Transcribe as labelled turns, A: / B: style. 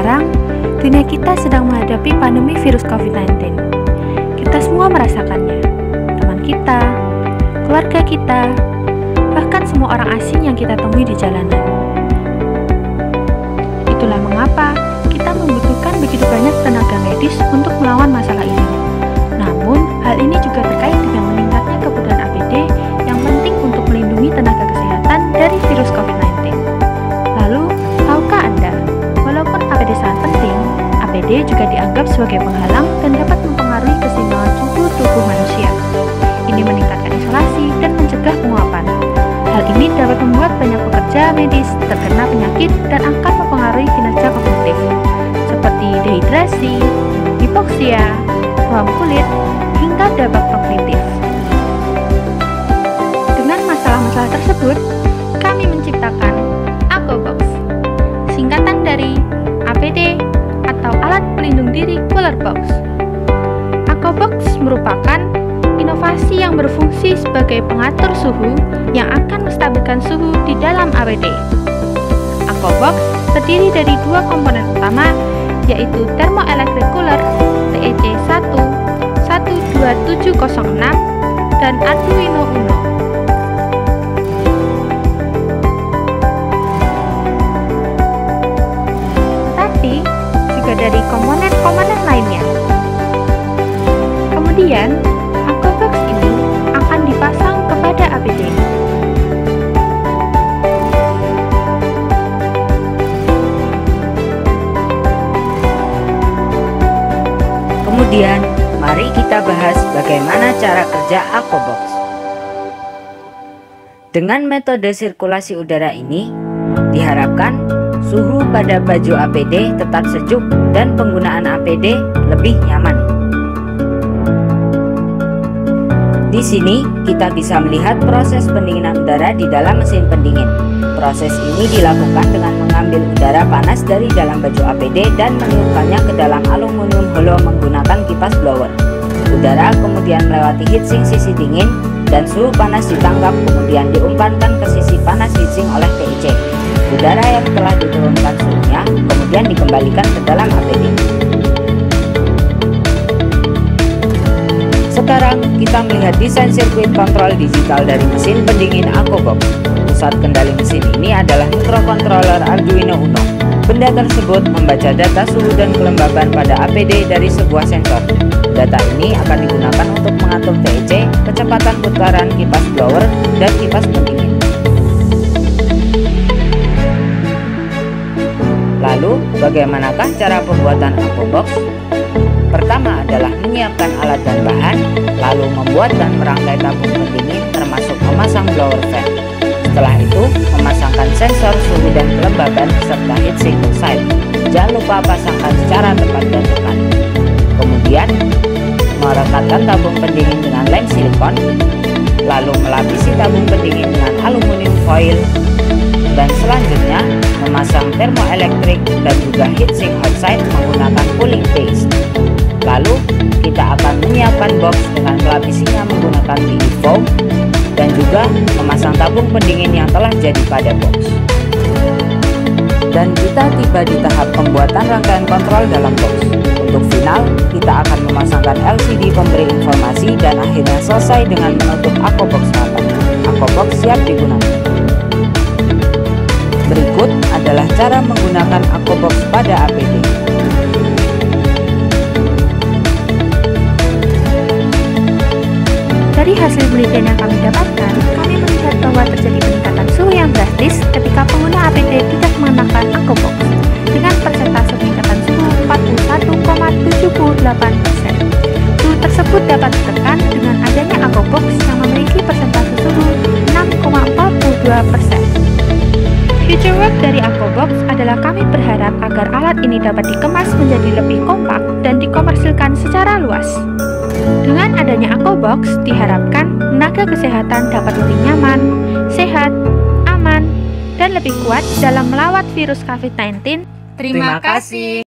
A: Sekarang, dunia kita sedang menghadapi pandemi virus COVID-19. Kita semua merasakannya. Teman kita, keluarga kita, bahkan semua orang asing yang kita temui di jalanan. Itulah mengapa kita membutuhkan begitu banyak tenaga medis untuk melawan masalah ini. Namun, hal ini juga terkait dengan meningkatnya kebutuhan APD yang penting untuk melindungi tenaga kesehatan dari virus COVID-19. Lalu, tahukah Anda, walaupun APD sangat penting, APD juga dianggap sebagai penghalang dan dapat mempengaruhi keseimbangan suhu tubuh manusia. Ini meningkatkan isolasi dan mencegah penguapan. Hal ini dapat membuat banyak pekerja medis terkena penyakit dan akan mempengaruhi kinerja kognitif, seperti dehidrasi, hipoksia, ruam kulit, hingga dampak kognitif. Dengan masalah-masalah tersebut, kami menciptakan AkoBox, singkatan dari APD atau Alat Pelindung Diri Cooler Box. AkoBox merupakan inovasi yang berfungsi sebagai pengatur suhu yang akan menstabilkan suhu di dalam APD. AkoBox terdiri dari dua komponen utama, yaitu Thermoelectric Cooler TEC 12706 dan Arduino Uno. Tetapi juga dari komponen-komponen lainnya. Kemudian, AkoBox ini akan dipasang kepada APD.
B: Kemudian, mari kita bahas bagaimana cara kerja AkoBox. Dengan metode sirkulasi udara ini, diharapkan suhu pada baju APD tetap sejuk dan penggunaan APD lebih nyaman. Di sini, kita bisa melihat proses pendinginan udara di dalam mesin pendingin. Proses ini dilakukan dengan mengambil udara panas dari dalam baju APD dan meniupkannya ke dalam aluminium hollow menggunakan kipas blower. Udara kemudian melewati heatsink sisi dingin dan suhu panas ditangkap kemudian diumpankan ke sisi panas heatsink oleh TIC. Udara yang telah diturunkan suhunya kemudian dikembalikan ke dalam APD. Sekarang kita melihat desain sirkuit kontrol digital dari mesin pendingin AkoBox. Pusat kendali mesin ini adalah microcontroller Arduino Uno. Benda tersebut membaca data suhu dan kelembaban pada APD dari sebuah sensor. Data ini akan digunakan untuk mengatur TEC, kecepatan putaran kipas blower, dan kipas pendingin. Lalu, bagaimanakah cara pembuatan AkoBox? Pertama adalah menyiapkan alat dan bahan, lalu membuat dan merangkai tabung pendingin termasuk memasang blower fan. Setelah itu, memasangkan sensor suhu dan kelembaban serta heatsink outside. Jangan lupa pasangkan secara tepat dan tekan. Kemudian, merekatkan tabung pendingin dengan lem silikon, lalu melapisi tabung pendingin dengan aluminium foil, dan selanjutnya memasang thermoelectric dan juga heatsink outside menggunakan cooling paste. Lalu, kita akan menyiapkan box dengan melapisinya menggunakan PE foam dan juga memasang tabung pendingin yang telah jadi pada box. Dan kita tiba di tahap pembuatan rangkaian kontrol dalam box. Untuk final, kita akan memasangkan LCD pemberi informasi dan akhirnya selesai dengan menutup AkoBox rapat. AkoBox siap digunakan. Berikut adalah cara menggunakan AkoBox pada APD.
A: Dari hasil penelitian yang kami dapatkan, kami melihat bahwa terjadi peningkatan suhu yang drastis ketika pengguna APD tidak mengenakan AkoBox dengan persentase peningkatan suhu 41,78%. Suhu tersebut dapat ditekan dengan adanya AkoBox yang memiliki persentase suhu 6,42%. Future work dari AkoBox adalah kami berharap agar alat ini dapat dikemas menjadi lebih kompak dan dikomersilkan secara luas. Dengan adanya AkoBox, diharapkan tenaga kesehatan dapat lebih nyaman, sehat, aman, dan lebih kuat dalam melawat virus COVID-19.
B: Terima kasih.